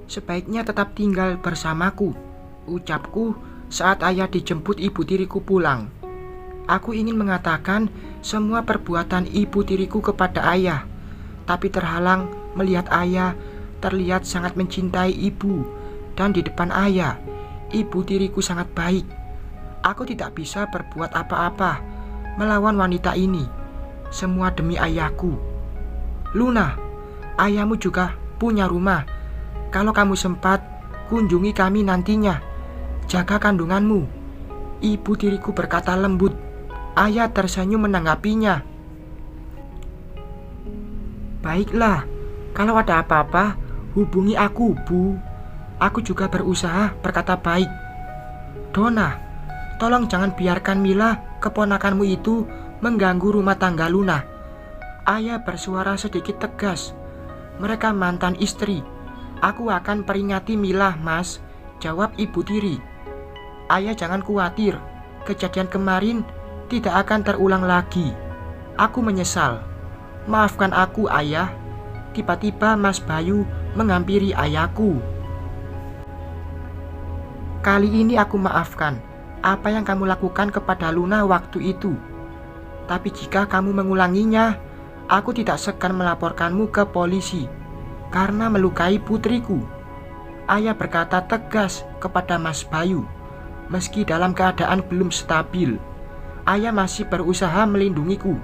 Sebaiknya tetap tinggal bersamaku, ucapku saat ayah dijemput ibu tiriku pulang. Aku ingin mengatakan semua perbuatan ibu tiriku kepada ayah, tapi terhalang melihat ayah terlihat sangat mencintai ibu. Dan di depan ayah, ibu tiriku sangat baik. Aku tidak bisa berbuat apa-apa melawan wanita ini. Semua demi ayahku. Luna, ayahmu juga punya rumah. Kalau kamu sempat, kunjungi kami nantinya. Jaga kandunganmu. Ibu tiriku berkata lembut. Ayah tersenyum menanggapinya. Baiklah, kalau ada apa-apa, hubungi aku, Bu. Aku juga berusaha berkata baik. Donna, tolong jangan biarkan Mila, keponakanmu itu, mengganggu rumah tangga Luna. Ayah bersuara sedikit tegas. Mereka mantan istri. Aku akan peringati Mila, Mas, jawab ibu tiri. Ayah jangan khawatir, kejadian kemarin tidak akan terulang lagi. Aku menyesal. Maafkan aku, ayah. Tiba-tiba Mas Bayu menghampiri ayahku. Kali ini aku maafkan apa yang kamu lakukan kepada Luna waktu itu. Tapi jika kamu mengulanginya, aku tidak segan melaporkanmu ke polisi karena melukai putriku. Ayah berkata tegas kepada Mas Bayu. Meski dalam keadaan belum stabil, ayah masih berusaha melindungiku.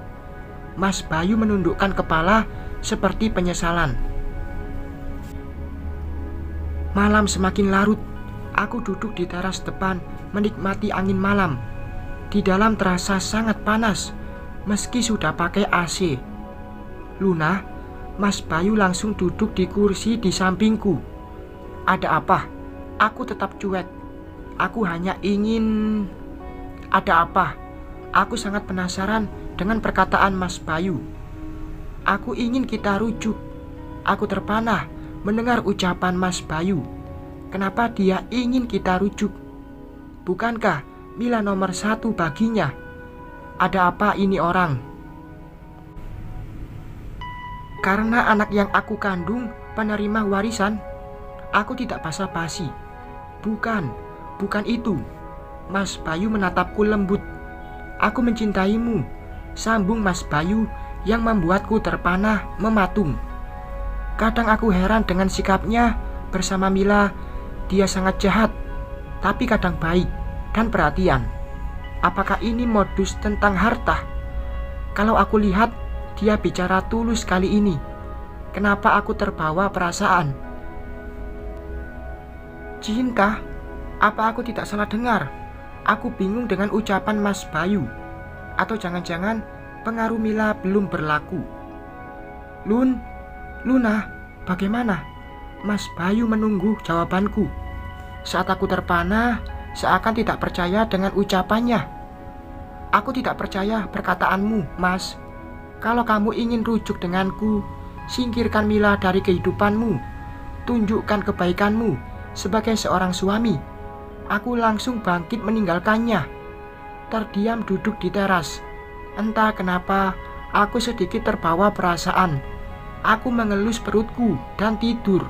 Mas Bayu menundukkan kepala seperti penyesalan. Malam semakin larut. Aku duduk di teras depan menikmati angin malam. Di dalam terasa sangat panas meski sudah pakai AC. Luna, Mas Bayu langsung duduk di kursi di sampingku. Ada apa? Aku tetap cuek. Aku hanya ingin... Ada apa? Aku sangat penasaran dengan perkataan Mas Bayu. Aku ingin kita rujuk. Aku terpanah mendengar ucapan Mas Bayu. Kenapa dia ingin kita rujuk? Bukankah Mila nomor 1 baginya? Ada apa ini orang? Karena anak yang aku kandung penerima warisan. Aku tidak basa-basi. Bukan itu. Mas Bayu menatapku lembut. Aku mencintaimu, sambung Mas Bayu yang membuatku terpanah mematung. Kadang aku heran dengan sikapnya bersama Mila. Dia sangat jahat, tapi kadang baik dan perhatian. Apakah ini modus tentang harta? Kalau aku lihat dia bicara tulus kali ini, kenapa aku terbawa perasaan? Cinta? Apa aku tidak salah dengar? Aku bingung dengan ucapan Mas Bayu. Atau jangan-jangan pengaruh Mila belum berlaku. Luna, bagaimana? Mas Bayu menunggu jawabanku. Saat aku terpanah, seakan tidak percaya dengan ucapannya. Aku tidak percaya perkataanmu, Mas. Kalau kamu ingin rujuk denganku, singkirkan Mila dari kehidupanmu. Tunjukkan kebaikanmu sebagai seorang suami. Aku langsung bangkit meninggalkannya. Terdiam duduk di teras. Entah kenapa, aku sedikit terbawa perasaan. Aku mengelus perutku dan tidur.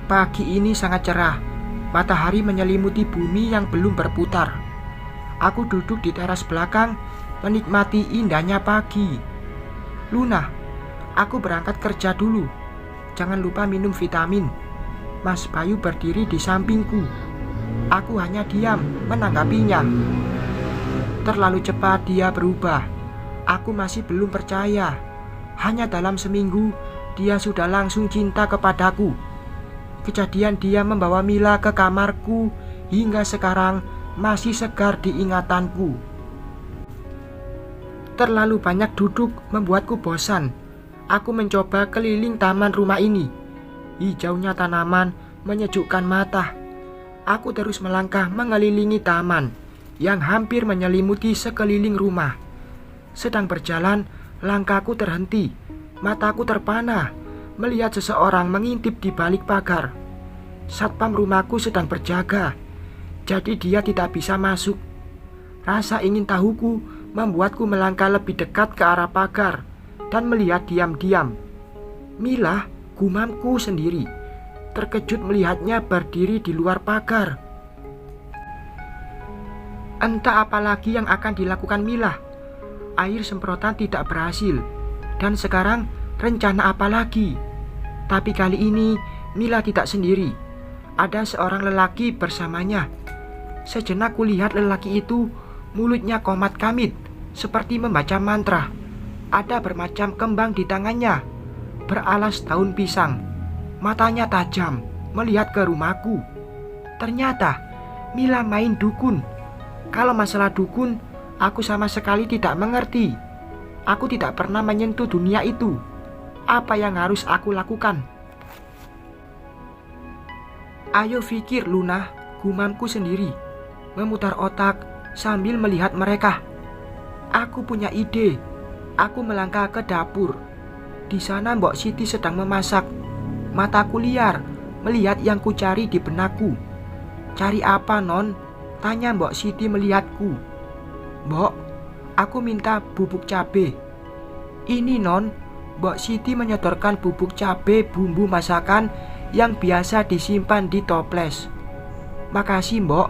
Pagi ini sangat cerah. Matahari menyelimuti bumi yang belum berputar. Aku duduk di teras belakang, menikmati indahnya pagi. Luna, aku berangkat kerja dulu. Jangan lupa minum vitamin. Mas Bayu berdiri di sampingku. Aku hanya diam menanggapinya. Terlalu cepat dia berubah. Aku masih belum percaya. Hanya dalam seminggu, dia sudah langsung cinta kepadaku. Kejadian dia membawa Mila ke kamarku hingga sekarang masih segar di ingatanku. Terlalu banyak duduk membuatku bosan. Aku mencoba keliling taman rumah ini. Hijaunya tanaman menyejukkan mata. Aku terus melangkah mengelilingi taman yang hampir menyelimuti sekeliling rumah. Sedang berjalan, langkahku terhenti. Mataku terpana melihat seseorang mengintip di balik pagar. Satpam rumahku sedang berjaga, jadi dia tidak bisa masuk. Rasa ingin tahuku membuatku melangkah lebih dekat ke arah pagar dan melihat diam-diam. Mila, Gumamku sendiri, terkejut melihatnya berdiri di luar pagar. Entah apa lagi yang akan dilakukan Mila. Air semprotan tidak berhasil. Dan sekarang rencana apa lagi? Tapi kali ini Mila tidak sendiri. Ada seorang lelaki bersamanya. Sejenak kulihat lelaki itu mulutnya komat kamit, seperti membaca mantra. Ada bermacam kembang di tangannya, beralas daun pisang. Matanya tajam, melihat ke rumahku. Ternyata Mila main dukun. Kalau masalah dukun, aku sama sekali tidak mengerti. Aku tidak pernah menyentuh dunia itu. Apa yang harus aku lakukan? Ayo pikir, Luna, gumamku sendiri, memutar otak sambil melihat mereka. Aku punya ide. Aku melangkah ke dapur. Di sana Mbok Siti sedang memasak. Mataku liar melihat yang kucari di benakku. Cari apa, Non? Tanya Mbok Siti melihatku. Mbok, aku minta bubuk cabe. Ini, Non. Mbok Siti menyodorkan bubuk cabe bumbu masakan yang biasa disimpan di toples. Makasih, Mbok.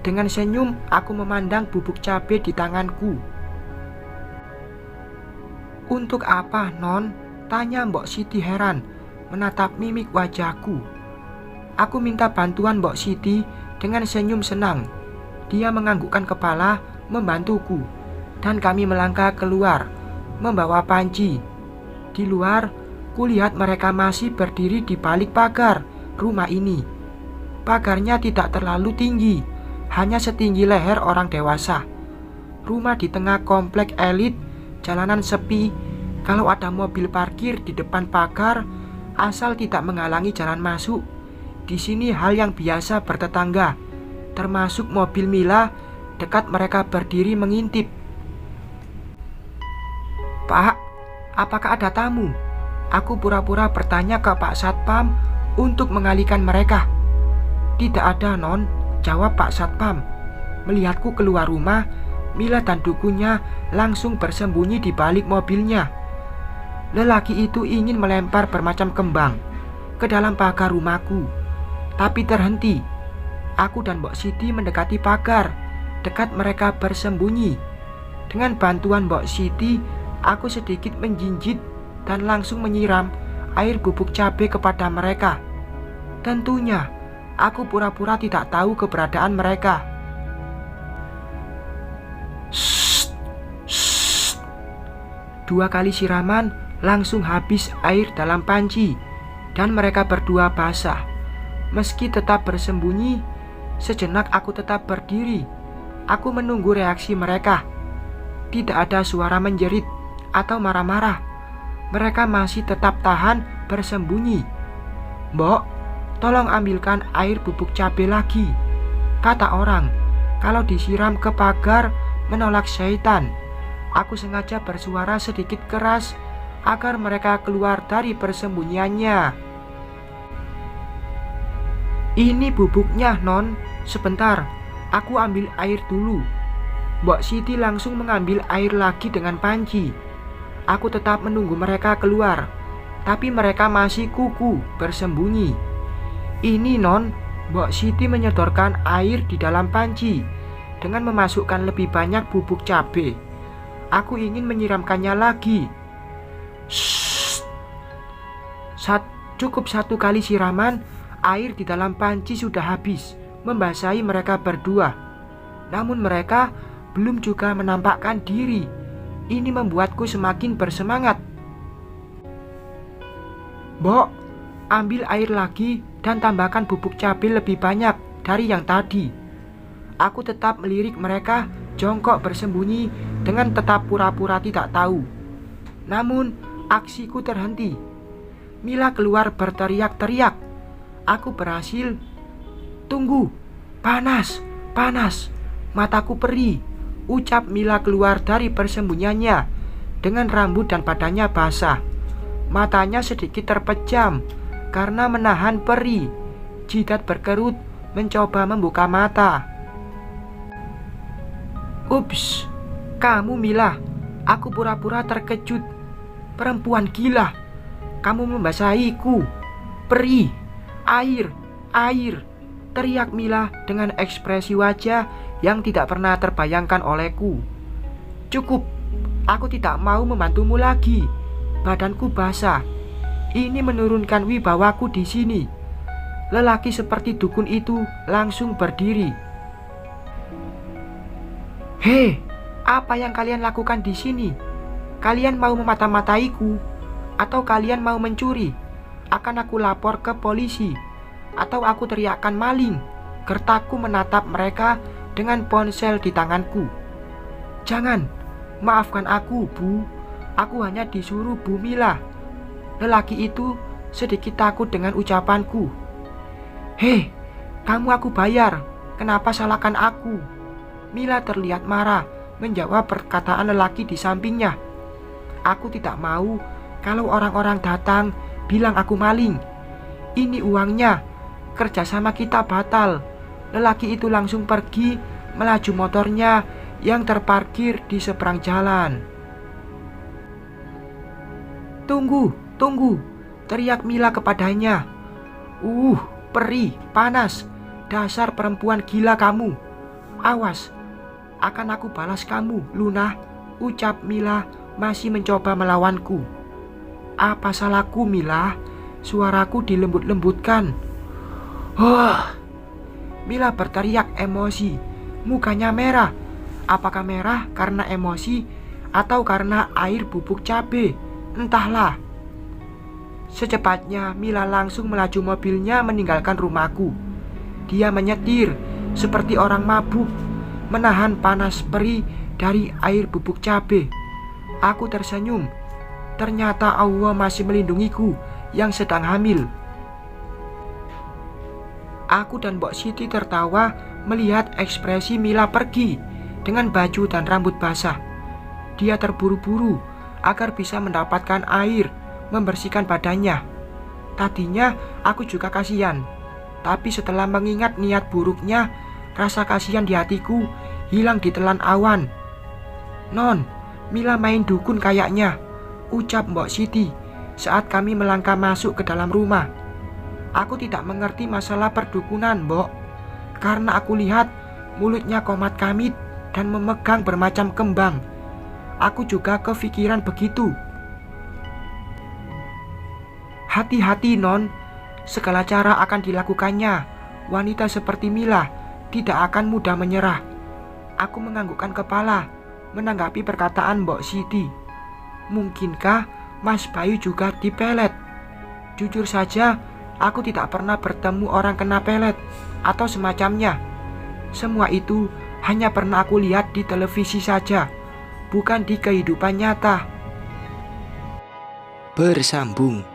Dengan senyum aku memandang bubuk cabe di tanganku. Untuk apa, Non? Tanya Mbok Siti heran menatap mimik wajahku. Aku minta bantuan Mbok Siti dengan senyum senang. Dia menganggukkan kepala membantuku, dan kami melangkah keluar membawa panci. Di luar, kulihat mereka masih berdiri di balik pagar rumah ini. Pagarnya tidak terlalu tinggi, hanya setinggi leher orang dewasa. Rumah di tengah komplek elit, jalanan sepi. Kalau ada mobil parkir di depan pagar, asal tidak menghalangi jalan masuk. Di sini hal yang biasa bertetangga, termasuk mobil Mila. Dekat mereka berdiri mengintip. Pak, apakah ada tamu? Aku pura-pura bertanya ke Pak Satpam untuk mengalihkan mereka. Tidak ada, Non, jawab Pak Satpam. Melihatku keluar rumah, Mila dan dukunya langsung bersembunyi di balik mobilnya. Lelaki itu ingin melempar bermacam kembang ke dalam pagar rumahku, tapi terhenti. Aku dan Mbok Siti mendekati pagar, dekat mereka bersembunyi. Dengan bantuan Mbok Siti, aku sedikit menjinjit dan langsung menyiram air bubuk cabai kepada mereka. Tentunya, aku pura-pura tidak tahu keberadaan mereka. Shh, shh. 2 kali siraman, langsung habis air dalam panci, dan mereka berdua basah. Meski tetap bersembunyi, sejenak aku tetap berdiri. Aku menunggu reaksi mereka. Tidak ada suara menjerit atau marah-marah. Mereka masih tetap tahan bersembunyi. Mbok, tolong ambilkan air bubuk cabai lagi. Kata orang, kalau disiram ke pagar menolak syaitan. Aku sengaja bersuara sedikit keras agar mereka keluar dari persembunyiannya. Ini bubuknya, Non. Sebentar, aku ambil air dulu. Mbok Siti langsung mengambil air lagi dengan panci. Aku tetap menunggu mereka keluar, tapi mereka masih kuku bersembunyi. Ini, Non. Mbok Siti menyodorkan air di dalam panci dengan memasukkan lebih banyak bubuk cabai. Aku ingin menyiramkannya lagi. Shh. Cukup 1 kali siraman, air di dalam panci sudah habis membasahi mereka berdua. Namun mereka belum juga menampakkan diri. Ini membuatku semakin bersemangat. Mbok, ambil air lagi dan tambahkan bubuk cabai lebih banyak dari yang tadi. Aku tetap melirik mereka jongkok bersembunyi dengan tetap pura-pura tidak tahu. Namun aksiku terhenti. Mila keluar berteriak-teriak. Aku berhasil. Tunggu, panas, panas, mataku perih, ucap Mila keluar dari persembunyiannya dengan rambut dan badannya basah. Matanya sedikit terpejam karena menahan perih. Jidat berkerut mencoba membuka mata. Ups, kamu Mila. Aku pura-pura terkejut. Perempuan gila. kamu membasahiku. Peri, air, air, teriak Mila dengan ekspresi wajah yang tidak pernah terbayangkan olehku. Cukup, aku tidak mau membantumu lagi. Badanku basah. Ini menurunkan wibawaku di sini. Lelaki seperti dukun itu langsung berdiri. Hei, apa yang kalian lakukan di sini? Kalian mau memata-mataiku? Atau kalian mau mencuri? Akan aku lapor ke polisi. Atau aku teriakkan maling. Gertakku menatap mereka dengan ponsel di tanganku. Jangan, maafkan aku, Bu. Aku hanya disuruh Bu Mila. Lelaki itu sedikit takut dengan ucapanku. Hei, kamu aku bayar. Kenapa salahkan aku? Mila terlihat marah menjawab perkataan lelaki di sampingnya. Aku tidak mau kalau orang-orang datang bilang aku maling. Ini uangnya, kerjasama kita batal. Lelaki itu langsung pergi melaju motornya yang terparkir di seberang jalan. Tunggu, teriak Mila kepadanya. Peri, panas, dasar perempuan gila kamu. Awas, akan aku balas kamu, Luna, ucap Mila masih mencoba melawanku. Apa salahku, Mila? Suaraku dilembut-lembutkan. Mila berteriak emosi, mukanya merah. Apakah merah karena emosi atau karena air bubuk cabai? Entahlah. Secepatnya Mila langsung melaju mobilnya meninggalkan rumahku. Dia menyetir seperti orang mabuk, menahan panas perih dari air bubuk cabai. Aku tersenyum. Ternyata Allah masih melindungiku yang sedang hamil. Aku dan Mbok Siti tertawa melihat ekspresi Mila pergi dengan baju dan rambut basah. Dia terburu-buru agar bisa mendapatkan air membersihkan badannya. Tadinya aku juga kasihan, tapi setelah mengingat niat buruknya, rasa kasihan di hatiku hilang ditelan awan. Non, Mila main dukun kayaknya, ucap Mbok Siti saat kami melangkah masuk ke dalam rumah. Aku tidak mengerti masalah perdukunan, Mbok, karena aku lihat mulutnya komat kamit dan memegang bermacam kembang. Aku juga kepikiran begitu. Hati-hati, Non, segala cara akan dilakukannya. Wanita seperti Mila tidak akan mudah menyerah. Aku menganggukkan kepala menanggapi perkataan Mbok Siti. Mungkinkah Mas Bayu juga dipelet? Jujur saja, aku tidak pernah bertemu orang kena pelet atau semacamnya. Semua itu hanya pernah aku lihat di televisi saja, bukan di kehidupan nyata. Bersambung.